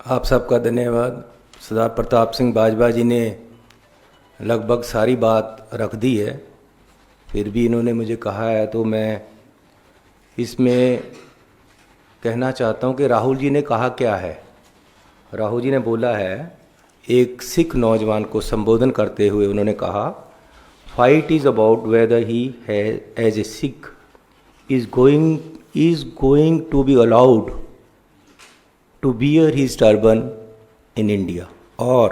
आप सबका धन्यवाद। सरदार प्रताप सिंह बाजवा जी ने लगभग सारी बात रख दी है, फिर भी इन्होंने मुझे कहा है तो मैं इसमें कहना चाहता हूं कि राहुल जी ने कहा क्या है। राहुल जी ने बोला है, एक सिख नौजवान को संबोधन करते हुए उन्होंने कहा, fight is about whether he है as a Sikh is going to be allowed to bear his turban in India, or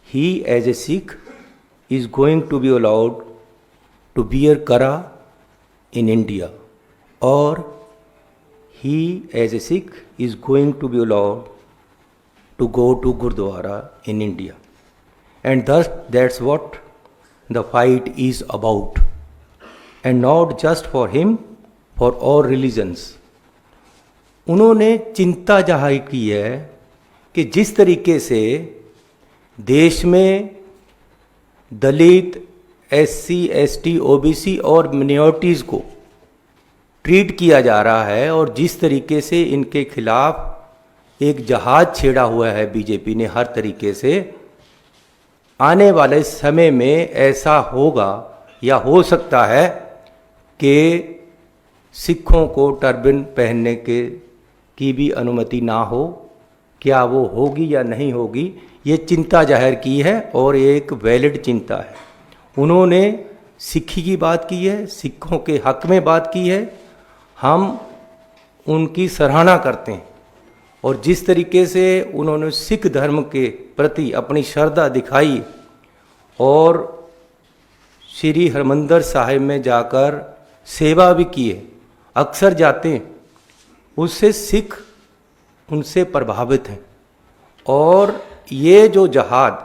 he as a Sikh is going to be allowed to bear kara in India, or he as a Sikh is going to be allowed to go to Gurdwara in India. And thus that's what the fight is about, and not just for him, for all religions. उन्होंने चिंता जाहिर की है कि जिस तरीके से देश में दलित, एससी, एसटी, ओबीसी और मिनॉरिटीज़ को ट्रीट किया जा रहा है और जिस तरीके से इनके खिलाफ एक जहाज छेड़ा हुआ है बीजेपी ने हर तरीके से, आने वाले समय में ऐसा होगा या हो सकता है कि सिखों को टर्बन पहनने की भी अनुमति ना हो। क्या वो होगी या नहीं होगी, ये चिंता जाहिर की है और एक वैलिड चिंता है। उन्होंने सिक्खी की बात की है, सिखों के हक में बात की है, हम उनकी सराहना करते हैं। और जिस तरीके से उन्होंने सिख धर्म के प्रति अपनी श्रद्धा दिखाई और श्री हरमंदिर साहिब में जाकर सेवा भी की है, अक्सर जाते हैं, उससे सिख उनसे प्रभावित हैं। और ये जो जहाद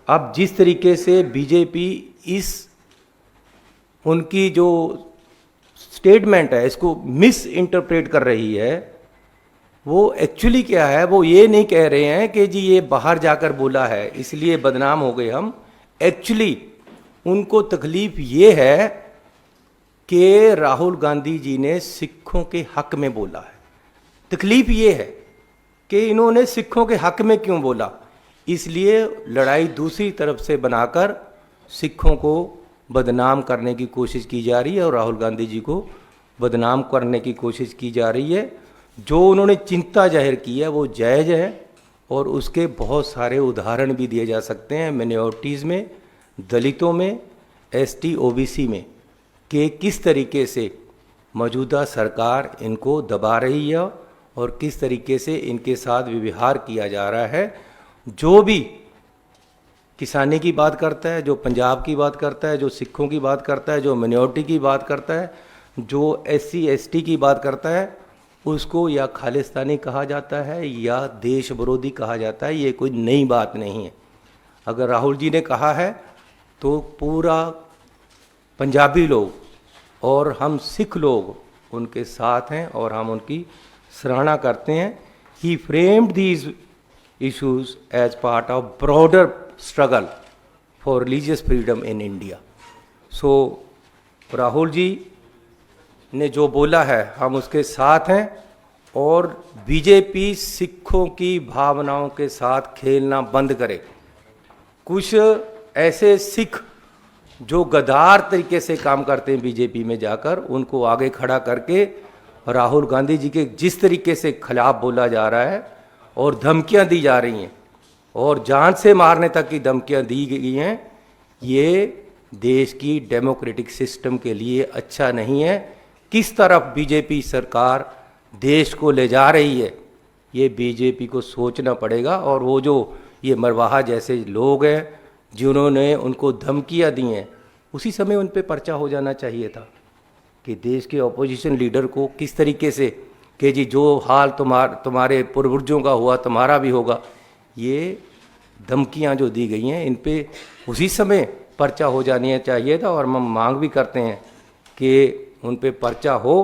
अब जिस तरीके से बीजेपी इस उनकी जो स्टेटमेंट है इसको मिस इंटरप्रेट कर रही है, वो एक्चुअली क्या है, वो ये नहीं कह रहे हैं कि जी ये बाहर जाकर बोला है इसलिए बदनाम हो गए हम। एक्चुअली उनको तकलीफ ये है कि राहुल गांधी जी ने सिखों के हक में बोला है। तकलीफ ये है कि इन्होंने सिखों के हक में क्यों बोला, इसलिए लड़ाई दूसरी तरफ से बनाकर सिखों को बदनाम करने की कोशिश की जा रही है और राहुल गांधी जी को बदनाम करने की कोशिश की जा रही है। जो उन्होंने चिंता जाहिर की है वो जायज़ है और उसके बहुत सारे उदाहरण भी दिए जा सकते हैं मिनॉरिटीज़ में, दलितों में, एसटी, ओबीसी में, कि किस तरीके से मौजूदा सरकार इनको दबा रही है और किस तरीके से इनके साथ व्यवहार किया जा रहा है। जो भी किसानी की बात करता है, जो पंजाब की बात करता है, जो सिखों की बात करता है, जो मिनॉरिटी की बात करता है, जो एससी एसटी की बात करता है, उसको या खालिस्तानी कहा जाता है या देश विरोधी कहा जाता है। ये कोई नई बात नहीं है। अगर राहुल जी ने कहा है तो पूरा पंजाबी लोग और हम सिख लोग उनके साथ हैं और हम उनकी सराहना करते हैं। He framed these issues as part of broader struggle for religious freedom in India. So Rahul ji ने जो बोला है हम उसके साथ हैं और बीजेपी सिखों की भावनाओं के साथ खेलना बंद करे। कुछ ऐसे सिख जो गद्दार तरीके से काम करते हैं बीजेपी में जाकर, उनको आगे खड़ा करके राहुल गांधी जी के जिस तरीके से खिलाफ बोला जा रहा है और धमकियां दी जा रही हैं और जान से मारने तक की धमकियां दी गई हैं, ये देश की डेमोक्रेटिक सिस्टम के लिए अच्छा नहीं है। किस तरफ बीजेपी सरकार देश को ले जा रही है ये बीजेपी को सोचना पड़ेगा। और वो जो ये मरवाहा जैसे लोग हैं जिन्होंने उनको धमकियां दी हैं, उसी समय उन पे पर्चा हो जाना चाहिए था कि देश के अपोजिशन लीडर को किस तरीके से कि जी जो हाल तुम्हारे पूर्वजों का हुआ तुम्हारा भी होगा, ये धमकियां जो दी गई हैं इन पे उसी समय पर्चा हो जानी चाहिए था। और हम मांग भी करते हैं कि उन पे पर्चा हो।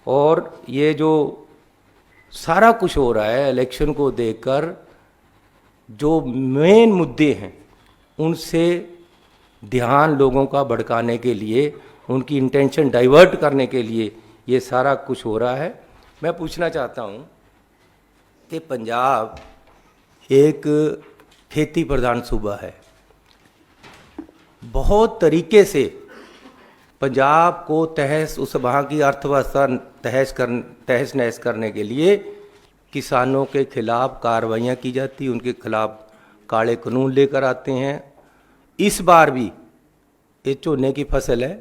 और ये जो सारा कुछ हो रहा है इलेक्शन को देखकर, जो मेन मुद्दे हैं उनसे ध्यान लोगों का भड़काने के लिए, उनकी इंटेंशन डाइवर्ट करने के लिए ये सारा कुछ हो रहा है। मैं पूछना चाहता हूँ कि पंजाब एक खेती प्रधान सूबा है। बहुत तरीके से पंजाब को उस वहाँ की अर्थव्यवस्था तहस नहस करने के लिए किसानों के खिलाफ कार्रवाइयाँ की जाती, उनके खिलाफ काले कानून लेकर आते हैं। इस बार भी ये चोने की फसल है,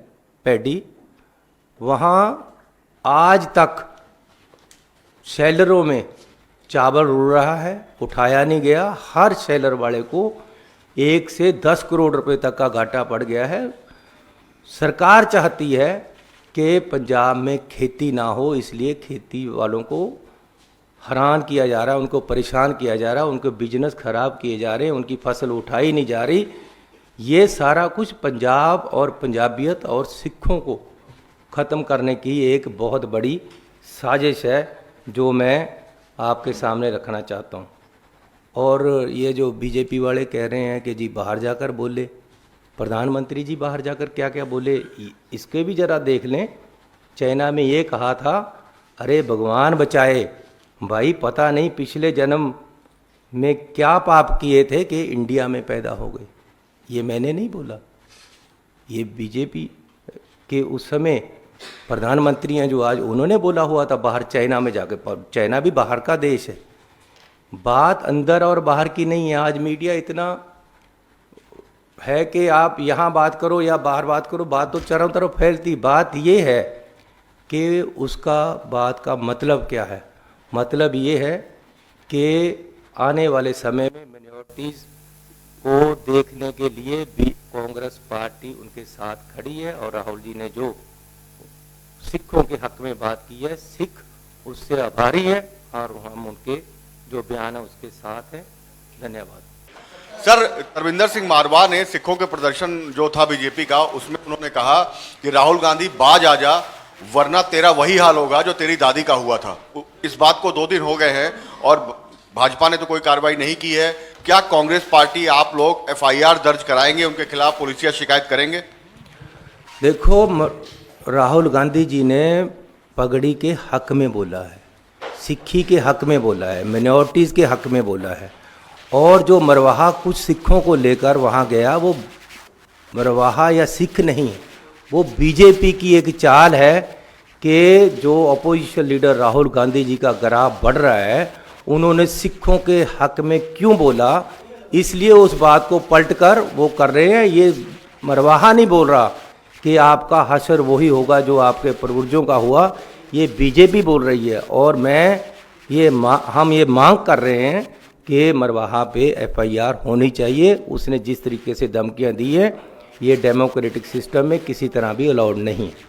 पैडी, वहाँ आज तक शैलरों में चावल उड़ रहा है, उठाया नहीं गया। हर शैलर वाले को 1 से 10 करोड़ रुपए तक का घाटा पड़ गया है। सरकार चाहती है कि पंजाब में खेती ना हो, इसलिए खेती वालों को हैरान किया जा रहा है, उनको परेशान किया जा रहा है, उनके बिजनेस खराब किए जा रहे हैं, उनकी फसल उठाई नहीं जा रही। ये सारा कुछ पंजाब और पंजाबियत और सिखों को ख़त्म करने की एक बहुत बड़ी साजिश है, जो मैं आपके सामने रखना चाहता हूँ। और ये जो बीजेपी वाले कह रहे हैं कि जी बाहर जाकर बोले, प्रधानमंत्री जी बाहर जाकर क्या क्या बोले, इसके भी ज़रा देख लें। चाइना में ये कहा था, अरे भगवान बचाए भाई, पता नहीं पिछले जन्म में क्या पाप किए थे कि इंडिया में पैदा हो गए। ये मैंने नहीं बोला, ये बीजेपी के उस समय प्रधानमंत्री हैं जो आज, उन्होंने बोला हुआ था बाहर चाइना में जाकर। चाइना भी बाहर का देश है, बात अंदर और बाहर की नहीं है। आज मीडिया इतना है कि आप यहाँ बात करो या बाहर बात करो, बात तो चारों तरफ फैलती। बात ये है कि उसका बात का मतलब क्या है। मतलब ये है कि आने वाले समय में मिनॉरिटीज़ को देखने के लिए भी कांग्रेस पार्टी उनके साथ खड़ी है। और राहुल जी ने जो सिखों के हक में बात की है, सिख उससे आभारी है और हम उनके जो बयान है उसके साथ हैं। धन्यवाद। सर, तरविंदर सिंह मारवा ने सिखों के प्रदर्शन जो था बीजेपी का, उसमें उन्होंने कहा कि राहुल गांधी बाज आ जा, वरना तेरा वही हाल होगा जो तेरी दादी का हुआ था। इस बात को 2 दिन हो गए हैं और भाजपा ने तो कोई कार्रवाई नहीं की है। क्या कांग्रेस पार्टी, आप लोग FIR दर्ज कराएंगे, उनके खिलाफ पुलिस या शिकायत करेंगे? देखो, राहुल गांधी जी ने पगड़ी के हक में बोला है, सिक्खी के हक में बोला है, मिनॉरिटीज़ के हक में बोला है। और जो मरवाहा कुछ सिखों को लेकर वहाँ गया, वो मरवाहा या सिख नहीं, वो बीजेपी की एक चाल है कि जो अपोजिशन लीडर राहुल गांधी जी का ग्राफ बढ़ रहा है, उन्होंने सिखों के हक में क्यों बोला, इसलिए उस बात को पलटकर वो कर रहे हैं। ये मरवाहा नहीं बोल रहा कि आपका हशर वही होगा जो आपके पूर्वजों का हुआ, ये बीजेपी बोल रही है। और हम ये मांग कर रहे हैं कि मरवाहा पे FIR होनी चाहिए। उसने जिस तरीके से धमकियां दी है, ये डेमोक्रेटिक सिस्टम में किसी तरह भी अलाउड नहीं है।